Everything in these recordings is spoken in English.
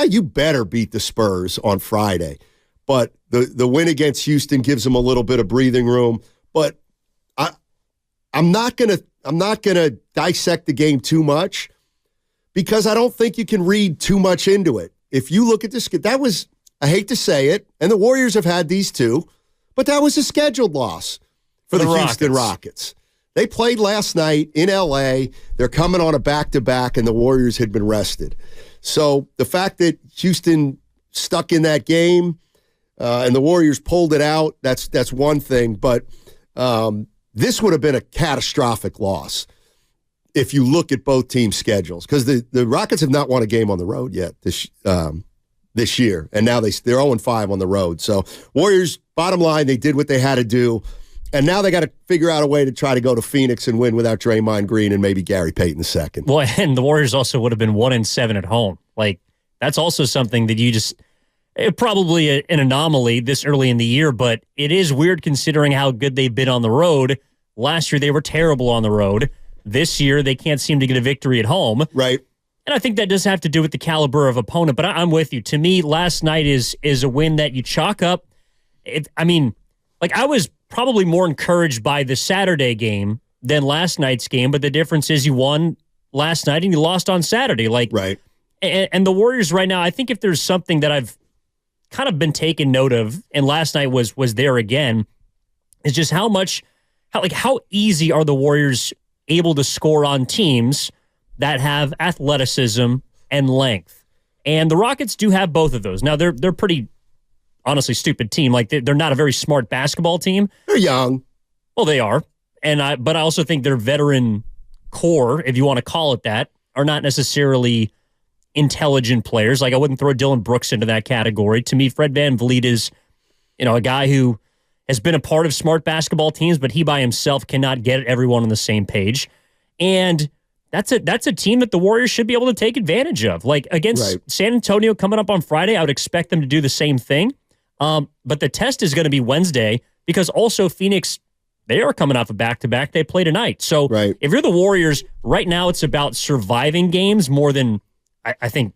You better beat the Spurs on Friday. But the win against Houston gives them a little bit of breathing room. But I'm not gonna dissect the game too much because I don't think you can read too much into it. If you look at this, that was, I hate to say it, and the Warriors have had these too, but that was a scheduled loss for the Houston Rockets. They played last night in L.A. They're coming on a back-to-back, and the Warriors had been rested. So the fact that Houston stuck in that game and the Warriors pulled it out, that's one thing. But this would have been a catastrophic loss if you look at both teams' schedules, because the Rockets have not won a game on the road yet this year, and now they're 0-5 on the road. So Warriors, bottom line, they did what they had to do, and now they got to figure out a way to try to go to Phoenix and win without Draymond Green and maybe Gary Payton II. Well, and the Warriors also would have been 1-7 at home. Like, that's also something that you just probably an anomaly this early in the year, but it is weird considering how good they've been on the road. Last year, they were terrible on the road. This year, they can't seem to get a victory at home. Right. And I think that does have to do with the caliber of opponent, but I'm with you. To me, last night is a win that you chalk up. I was probably more encouraged by the Saturday game than last night's game, but the difference is you won last night and you lost on Saturday. Right. And the Warriors right now, I think if there's something that I've kind of been taking note of, and last night was there again, is just how easy are the Warriors able to score on teams that have athleticism and length. And the Rockets do have both of those. Now, they're pretty, honestly, stupid team. Like, they're not a very smart basketball team. They're young. Well, they are. But I also think their veteran core, if you want to call it that, are not necessarily intelligent players. Like, I wouldn't throw Dylan Brooks into that category. To me, Fred VanVleet is, a guy who has been a part of smart basketball teams, but he by himself cannot get everyone on the same page. And that's a team that the Warriors should be able to take advantage of. Like, against San Antonio coming up on Friday, I would expect them to do the same thing. But the test is going to be Wednesday, because also Phoenix, they are coming off a back-to-back. They play tonight. So if you're the Warriors, right now it's about surviving games more than, I think,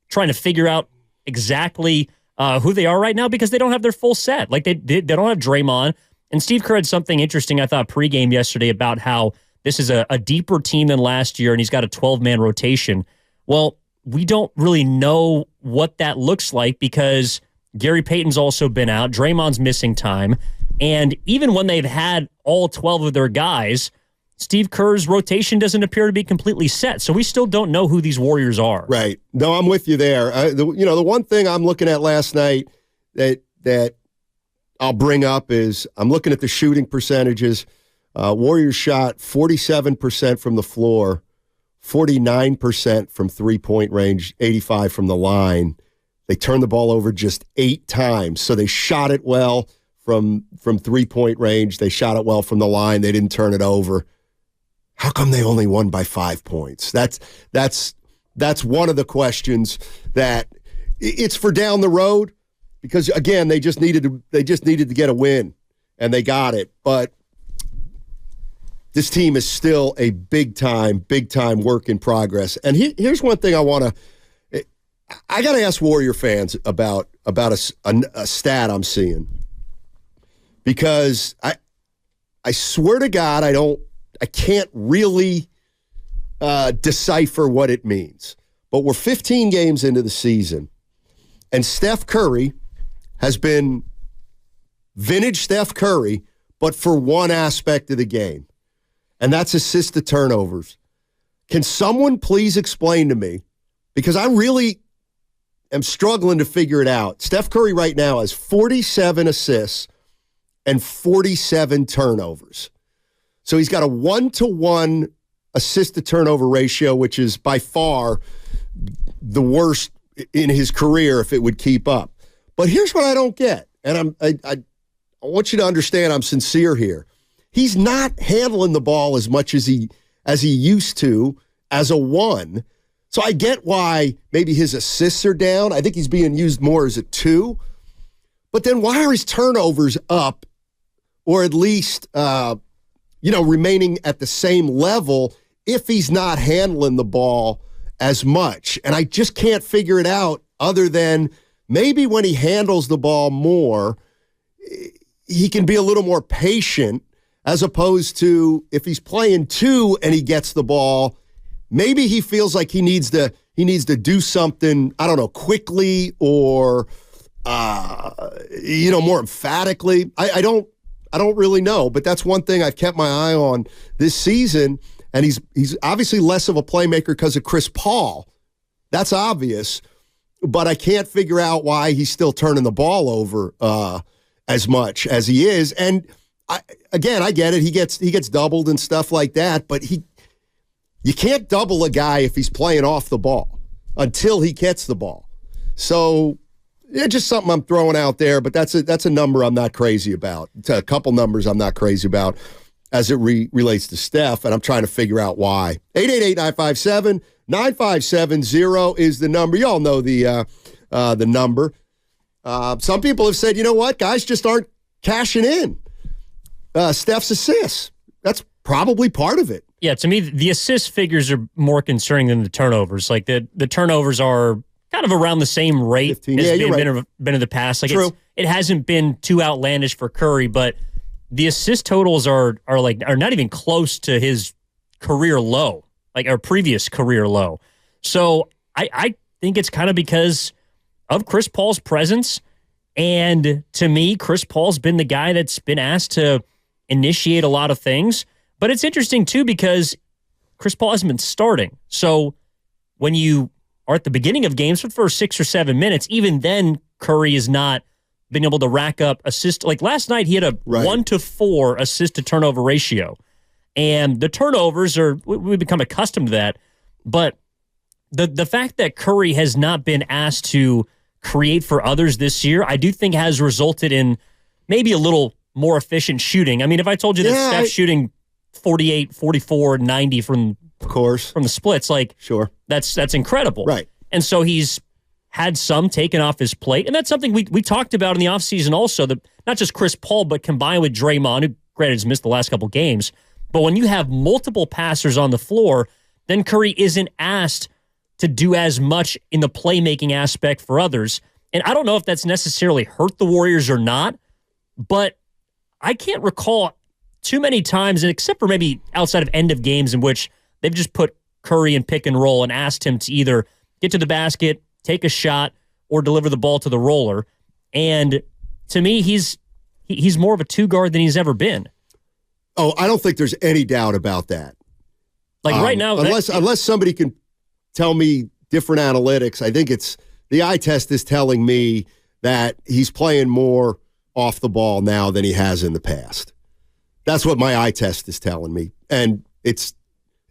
trying to figure out exactly who they are right now, because they don't have their full set. Like, they don't have Draymond. And Steve Kerr had something interesting, I thought, pregame yesterday about how this is a deeper team than last year, and he's got a 12-man rotation. Well, we don't really know what that looks like, because Gary Payton's also been out. Draymond's missing time. And even when they've had all 12 of their guys, Steve Kerr's rotation doesn't appear to be completely set. So we still don't know who these Warriors are. Right. No, I'm with you there. The one thing I'm looking at last night that I'll bring up is I'm looking at the shooting percentages. Warriors shot 47% from the floor, 49% from three-point range, 85% from the line. They turned the ball over just 8 times. So they shot it well from three-point range. They shot it well from the line. They didn't turn it over. How come they only won by 5 points? That's one of the questions that it's for down the road, because again, they just needed to get a win, and they got it. But this team is still a big time work in progress. And here's one thing I got to ask Warrior fans about a stat I'm seeing, because I swear to God I can't really decipher what it means. But we're 15 games into the season, and Steph Curry has been vintage Steph Curry, but for one aspect of the game, and that's assist to turnovers. Can someone please explain to me, because I really am struggling to figure it out. Steph Curry right now has 47 assists and 47 turnovers. So he's got a 1-to-1 assist-to-turnover ratio, which is by far the worst in his career if it would keep up. But here's what I don't get, and I want you to understand I'm sincere here. He's not handling the ball as much as he used to as a 1. So I get why maybe his assists are down. I think he's being used more as a 2. But then why are his turnovers up, or at least remaining at the same level if he's not handling the ball as much? And I just can't figure it out other than maybe when he handles the ball more, he can be a little more patient, as opposed to if he's playing 2 and he gets the ball, maybe he feels like he needs to do something, I don't know, quickly or more emphatically. I don't really know, but that's one thing I've kept my eye on this season. And he's obviously less of a playmaker because of Chris Paul. That's obvious, but I can't figure out why he's still turning the ball over as much as he is. And I get it. He gets doubled and stuff like that, but you can't double a guy if he's playing off the ball until he gets the ball. So yeah, just something I'm throwing out there, but that's a number I'm not crazy about. It's a couple numbers I'm not crazy about as it relates to Steph, and I'm trying to figure out why. 888-957-9570 is the number. You all know the number. Some people have said, you know what, guys just aren't cashing in Steph's assists. That's probably part of it. Yeah, to me, the assist figures are more concerning than the turnovers. Like the turnovers are kind of around the same rate 15. as Yeah, been in the past. Like True. It hasn't been too outlandish for Curry, but the assist totals are not even close to his career low, like our previous career low. So I think it's kind of because of Chris Paul's presence. And to me, Chris Paul's been the guy that's been asked to initiate a lot of things. But it's interesting, too, because Chris Paul hasn't been starting. So when you are at the beginning of games for the first 6 or 7 minutes, even then Curry has not been able to rack up assists. Like last night, he had a 1-to-4 assist to turnover ratio. And the turnovers we've become accustomed to that. But the fact that Curry has not been asked to create for others this year, I do think has resulted in maybe a little more efficient shooting. I mean, if I told you that Steph's shooting 48, 44, 90 from the splits, like, sure, that's incredible. Right. And so he's had some taken off his plate. And that's something we talked about in the offseason also, that not just Chris Paul, but combined with Draymond, who granted has missed the last couple games. But when you have multiple passers on the floor, then Curry isn't asked to do as much in the playmaking aspect for others. And I don't know if that's necessarily hurt the Warriors or not, but I can't recall too many times, and except for maybe outside of end of games, in which they've just put Curry in pick and roll and asked him to either get to the basket, take a shot, or deliver the ball to the roller. And to me, he's more of a two-guard than he's ever been. Oh, I don't think there's any doubt about that. Like right now, unless somebody can tell me different analytics, I think it's the eye test is telling me that he's playing more off the ball now than he has in the past. That's what my eye test is telling me, and it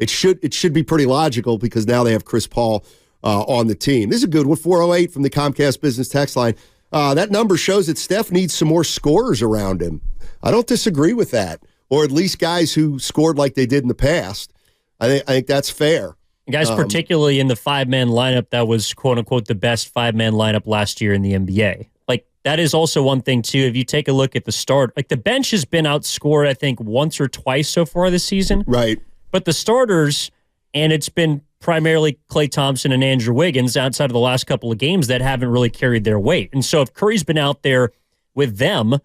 should be pretty logical because now they have Chris Paul on the team. This is a good one. 408 from the Comcast Business Text Line. That number shows that Steph needs some more scorers around him. I don't disagree with that, or at least guys who scored like they did in the past. I think that's fair. Guys, particularly in the five-man lineup, that was, quote-unquote, the best five-man lineup last year in the NBA. Like, that is also one thing, too. If you take a look at the start, like, the bench has been outscored, I think, once or twice so far this season. Right. But the starters, and it's been primarily Klay Thompson and Andrew Wiggins outside of the last couple of games that haven't really carried their weight. And so if Curry's been out there with them,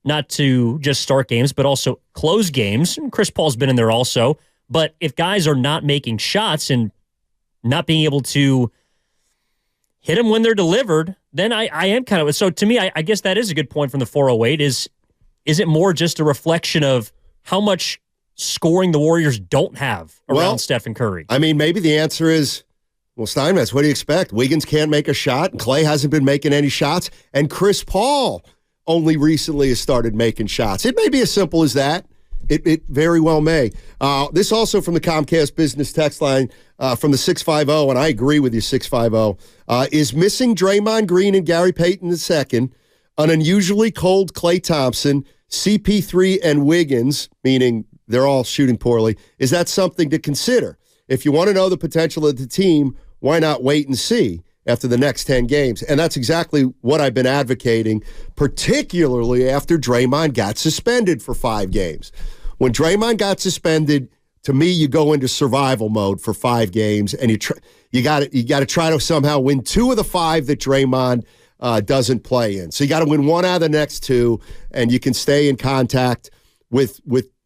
not to just start games, but also close games, and Chris Paul's been in there also, but if guys are not making shots and not being able to hit them when they're delivered, then I am kind of... So to me, I guess that is a good point from the 408, is it more just a reflection of how much scoring the Warriors don't have around Stephen Curry? I mean, maybe the answer is, well, Steinmetz, what do you expect? Wiggins can't make a shot, and Klay hasn't been making any shots, and Chris Paul only recently has started making shots. It may be as simple as that. It very well may. This also from the Comcast Business Text Line from the 650, and I agree with you, 650. Is missing Draymond Green and Gary Payton II, an unusually cold Klay Thompson, CP3 and Wiggins, meaning they're all shooting poorly, is that something to consider? If you want to know the potential of the team, why not wait and see after the next 10 games? And that's exactly what I've been advocating, particularly after Draymond got suspended for 5 games. When Draymond got suspended, to me, you go into survival mode for 5 games, and you got to try to somehow win 2 of the 5 that Draymond doesn't play in. So you got to win 1 out of the next 2, and you can stay in contact with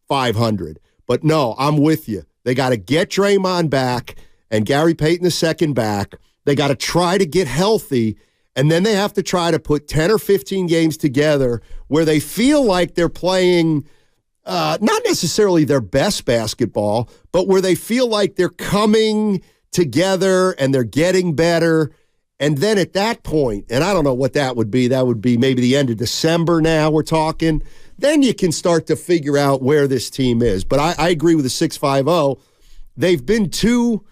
500. But no, I'm with you. They got to get Draymond back and Gary Payton II back. They got to try to get healthy, and then they have to try to put 10 or 15 games together where they feel like they're playing not necessarily their best basketball, but where they feel like they're coming together and they're getting better. And then at that point, and I don't know what that would be maybe the end of December now we're talking, then you can start to figure out where this team is. But I agree with the 650. They've been too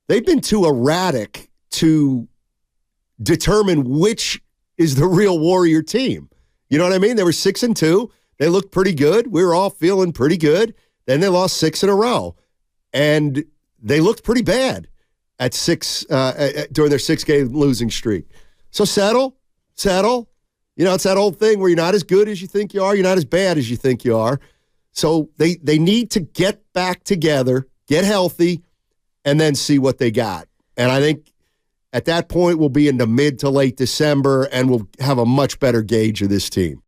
erratic to determine which is the real Warrior team. You know what I mean? They were 6-2. They looked pretty good. We were all feeling pretty good. Then they lost 6 in a row. And they looked pretty bad at 6 during their 6-game losing streak. So settle. You know, it's that old thing where you're not as good as you think you are. You're not as bad as you think you are. So they need to get back together, get healthy, and then see what they got. And I think at that point, we'll be into mid to late December, and we'll have a much better gauge of this team.